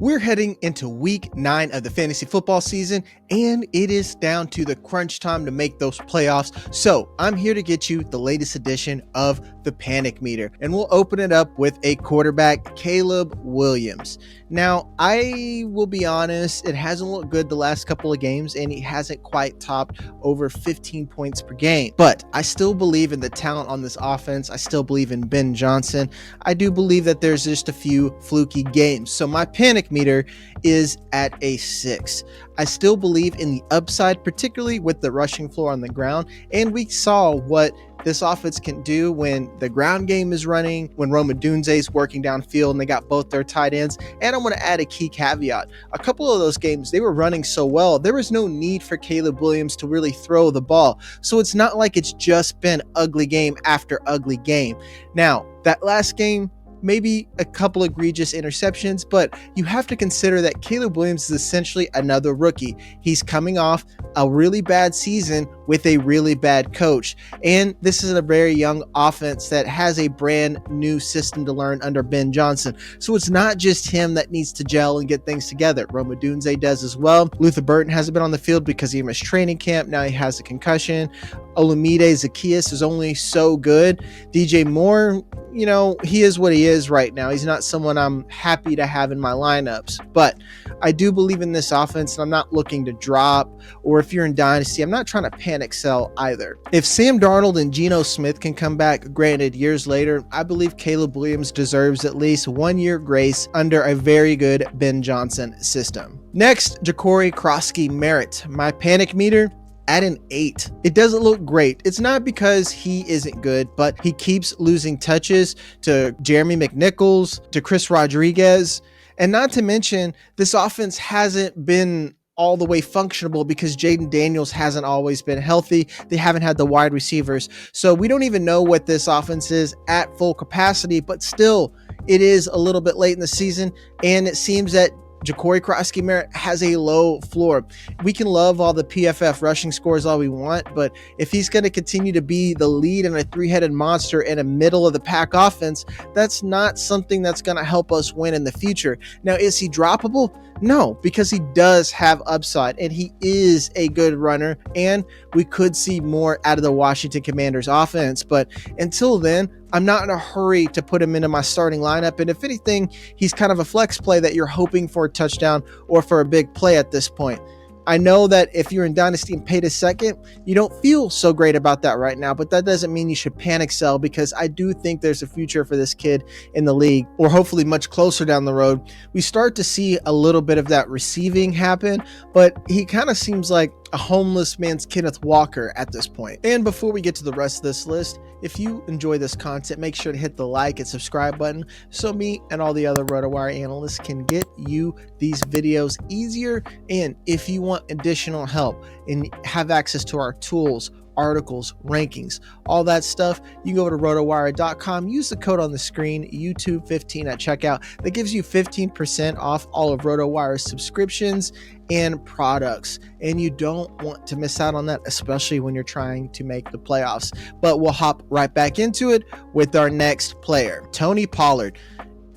We're heading into week 9 of the fantasy football season, and it is down to the crunch time to make those playoffs. So I'm here to get you the latest edition of the Panic Meter, and we'll open it up with a quarterback, Caleb Williams. Now, I will be honest, it hasn't looked good the last couple of games, and he hasn't quite topped over 15 points per game. But I still believe in the talent on this offense. I still believe in Ben Johnston. I do believe that there's just a few fluky games. So my panic meter is at a 6. I still believe in the upside, particularly with the rushing floor on the ground. And we saw what this offense can do when the ground game is running, when Rome Odunze is working downfield and they got both their tight ends. And I want to add a key caveat. A couple of those games, they were running so well, there was no need for Caleb Williams to really throw the ball. So it's not like it's just been ugly game after ugly game. Now, that last game, maybe a couple egregious interceptions, but you have to consider that Caleb Williams is essentially another rookie. He's coming off a really bad season with a really bad coach. And this is a very young offense that has a brand new system to learn under Ben Johnston. So it's not just him that needs to gel and get things together. Rome Odunze does as well. Luther Burton hasn't been on the field because he missed training camp. Now he has a concussion. Olamide Zaccheaus is only so good. DJ Moore, you know, he is what he is right now. He's not someone I'm happy to have in my lineups, but I do believe in this offense, and I'm not looking to drop, or if you're in Dynasty, I'm not trying to panic sell either. If Sam Darnold and Geno Smith can come back, granted years later, I believe Caleb Williams deserves at least 1 year grace under a very good Ben Johnston system. Next, Jacory Croskey-Merritt. My panic meter at an 8. It doesn't look great. It's not because he isn't good, but he keeps losing touches to Jeremy McNichols, to Chris Rodriguez. And not to mention, this offense hasn't been all the way functionable because Jaden Daniels hasn't always been healthy. They haven't had the wide receivers. So we don't even know what this offense is at full capacity, but still, it is a little bit late in the season, and it seems that Jacory Croskey-Merritt has a low floor. We can love all the PFF rushing scores all we want, but if he's going to continue to be the lead in a three-headed monster in a middle of the pack offense, that's not something that's going to help us win in the future. Now, is he droppable? No, because he does have upside and he is a good runner, and we could see more out of the Washington Commanders offense. But until then, I'm not in a hurry to put him into my starting lineup. And if anything, he's kind of a flex play that you're hoping for a touchdown or for a big play at this point. I know that if you're in Dynasty and paid a second, you don't feel so great about that right now, but that doesn't mean you should panic sell, because I do think there's a future for this kid in the league, or hopefully much closer down the road. We start to see a little bit of that receiving happen, but he kind of seems like a homeless man's Kenneth Walker at this point. And before we get to the rest of this list, if you enjoy this content, make sure to hit the like and subscribe button so me and all the other RotoWire analysts can get you these videos easier. And if you want additional help and have access to our tools, articles, rankings, all that stuff, you go to rotowire.com, use the code on the screen, YouTube15 at checkout. That gives you 15% off all of RotoWire's subscriptions and products. And you don't want to miss out on that, especially when you're trying to make the playoffs. But we'll hop right back into it with our next player, Tony Pollard.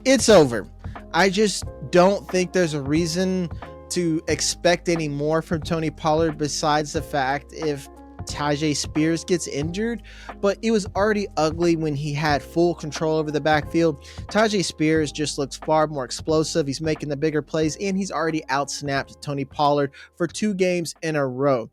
It's over. I just don't think there's a reason to expect any more from Tony Pollard besides the fact if Tyjae Spears gets injured, but it was already ugly when he had full control over the backfield. Tyjae Spears just looks far more explosive. He's making the bigger plays, and he's already outsnapped Tony Pollard for 2 games in a row.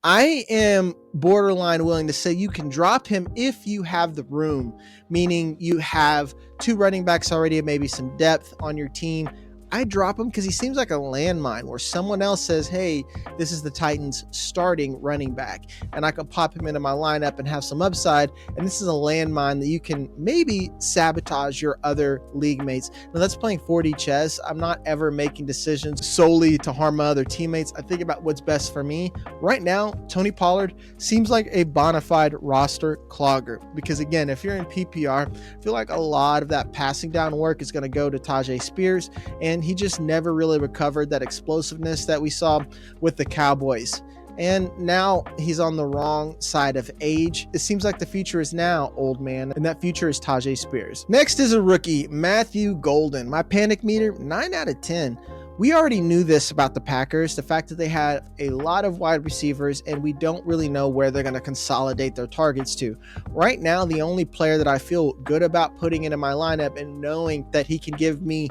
I am borderline willing to say you can drop him if you have the room, meaning you have 2 running backs already and maybe some depth on your team. I drop him because he seems like a landmine where someone else says, hey, this is the Titans starting running back, and I can pop him into my lineup and have some upside. And this is a landmine that you can maybe sabotage your other league mates. Now, that's playing 4D chess. I'm not ever making decisions solely to harm my other teammates. I think about what's best for me. Right now, Tony Pollard seems like a bona fide roster clogger because, again, if you're in PPR, I feel like a lot of that passing down work is going to go to Tyjae Spears, and he just never really recovered that explosiveness that we saw with the Cowboys. and now he's on the wrong side of age. It seems like the future is now, old man, and that future is Tajay Spears. Next is a rookie, Matthew Golden. My panic meter, 9 out of 10. We already knew this about the Packers, the fact that they had a lot of wide receivers and we don't really know where they're going to consolidate their targets to. Right now, the only player that I feel good about putting into my lineup and knowing that he can give me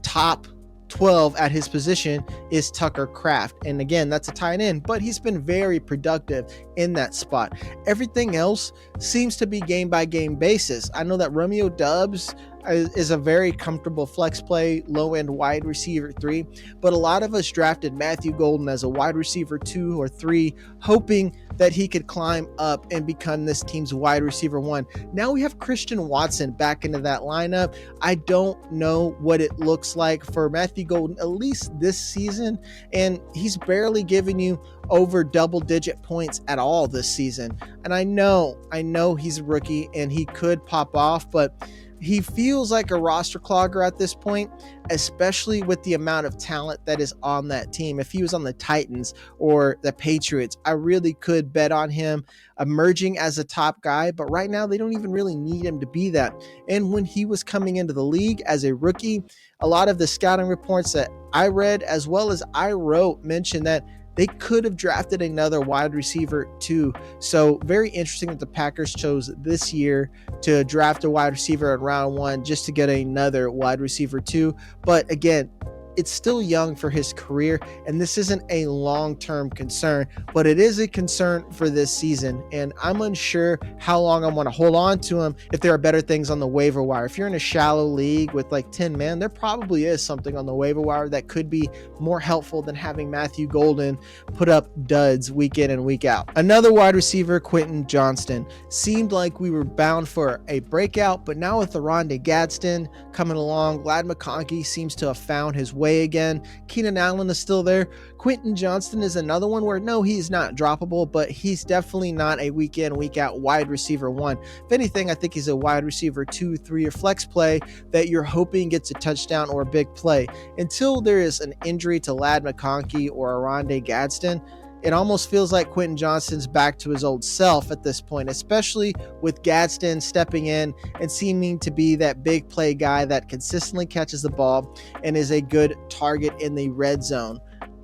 top 12 at his position is Tucker Kraft. And again, that's a tight end, but he's been very productive in that spot. Everything else seems to be game by game basis. I know that Romeo Doubs is a very comfortable flex play, low end wide receiver 3, but a lot of us drafted Matthew Golden as a wide receiver 2 or 3, hoping that he could climb up and become this team's wide receiver 1. Now we have Christian Watson back into that lineup. I don't know what it looks like for Matthew Golden, at least this season, and he's barely giving you over double-digit points at all this season. And I know he's a rookie and he could pop off, but he feels like a roster clogger at this point, especially with the amount of talent that is on that team. If he was on the Titans or the Patriots, I really could bet on him emerging as a top guy, but right now they don't even really need him to be that. And when he was coming into the league as a rookie, a lot of the scouting reports that I read as well as I wrote mentioned that they could have drafted another wide receiver too. So very interesting that the Packers chose this year to draft a wide receiver in round 1 just to get another wide receiver 2. But again, it's still young for his career, and this isn't a long-term concern, but it is a concern for this season, and I'm unsure how long I want to hold on to him if there are better things on the waiver wire. If you're in a shallow league with like 10 men, there probably is something on the waiver wire that could be more helpful than having Matthew Golden put up duds week in and week out. Another wide receiver, Quentin Johnston. Seemed like we were bound for a breakout, but now with the Rondé Gadsden coming along, Glad McConkey seems to have found his way again. Keenan Allen is still there. Quentin Johnston is another one where no, he's not droppable, but he's definitely not a week in, week out wide receiver 1. If anything, I think he's a wide receiver 2, 3 or flex play that you're hoping gets a touchdown or a big play. Until there is an injury to Ladd McConkey or a Rondé Gadsden, it almost feels like Quentin Johnston's back to his old self at this point, especially with Gadsden stepping in and seeming to be that big play guy that consistently catches the ball and is a good target in the red zone.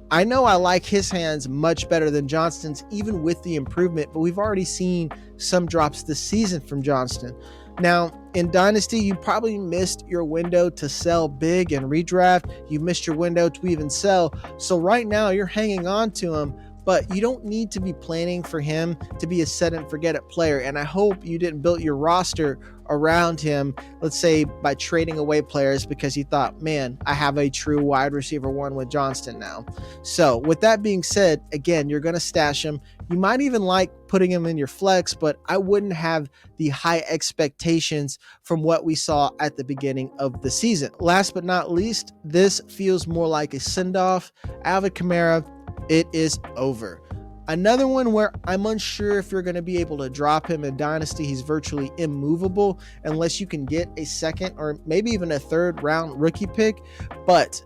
I know I like his hands much better than Johnston's, even with the improvement, but we've already seen some drops this season from Johnston. Now, in Dynasty, you probably missed your window to sell big and redraft. You missed your window to even sell. So right now, you're hanging on to him, but you don't need to be planning for him to be a set and forget it player. And I hope you didn't build your roster around him, let's say by trading away players because you thought, man, I have a true wide receiver 1 with Johnston now. So with that being said, again, you're going to stash him. You might even like putting him in your flex, but I wouldn't have the high expectations from what we saw at the beginning of the season. Last but not least, this feels more like a send-off. Alvin Kamara, it is over. Another one where I'm unsure if you're going to be able to drop him in Dynasty. He's virtually immovable unless you can get a second or maybe even a third round rookie pick, but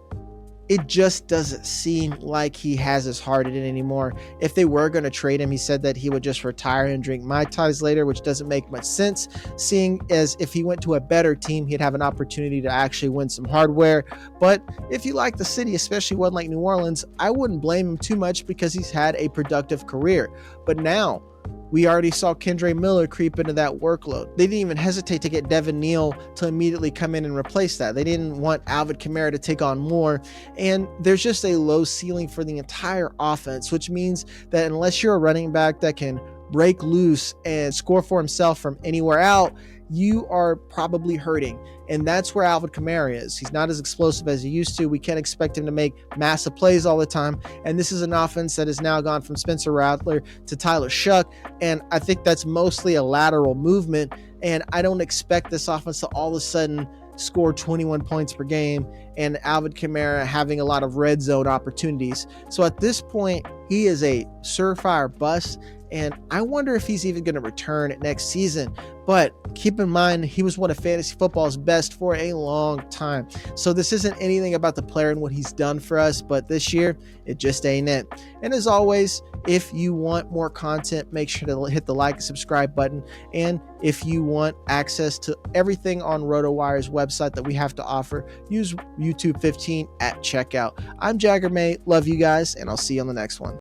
it just doesn't seem like he has his heart in it anymore. If they were going to trade him, he said that he would just retire and drink Mai Tais later, which doesn't make much sense, seeing as if he went to a better team, he'd have an opportunity to actually win some hardware. But if you like the city, especially one like New Orleans, I wouldn't blame him too much because he's had a productive career. But now, we already saw Kendre Miller creep into that workload. They didn't even hesitate to get Devin Neal to immediately come in and replace that. They didn't want Alvin Kamara to take on more. And there's just a low ceiling for the entire offense, which means that unless you're a running back that can break loose and score for himself from anywhere out, you are probably hurting. And that's where Alvin Kamara is. He's not as explosive as he used to. We can't expect him to make massive plays all the time. And this is an offense that has now gone from Spencer Rattler to Tyler Shuck. And I think that's mostly a lateral movement. And I don't expect this offense to all of a sudden score 21 points per game and Alvin Kamara having a lot of red zone opportunities. So at this point, he is a surefire bust, and I wonder if he's even going to return next season. But keep in mind, he was one of fantasy football's best for a long time. So this isn't anything about the player and what he's done for us, but this year, it just ain't it. And as always, if you want more content, make sure to hit the like and subscribe button. And if you want access to everything on RotoWire's website that we have to offer, use YouTube 15 at checkout. I'm Jagger May. Love you guys, and I'll see you on the next one.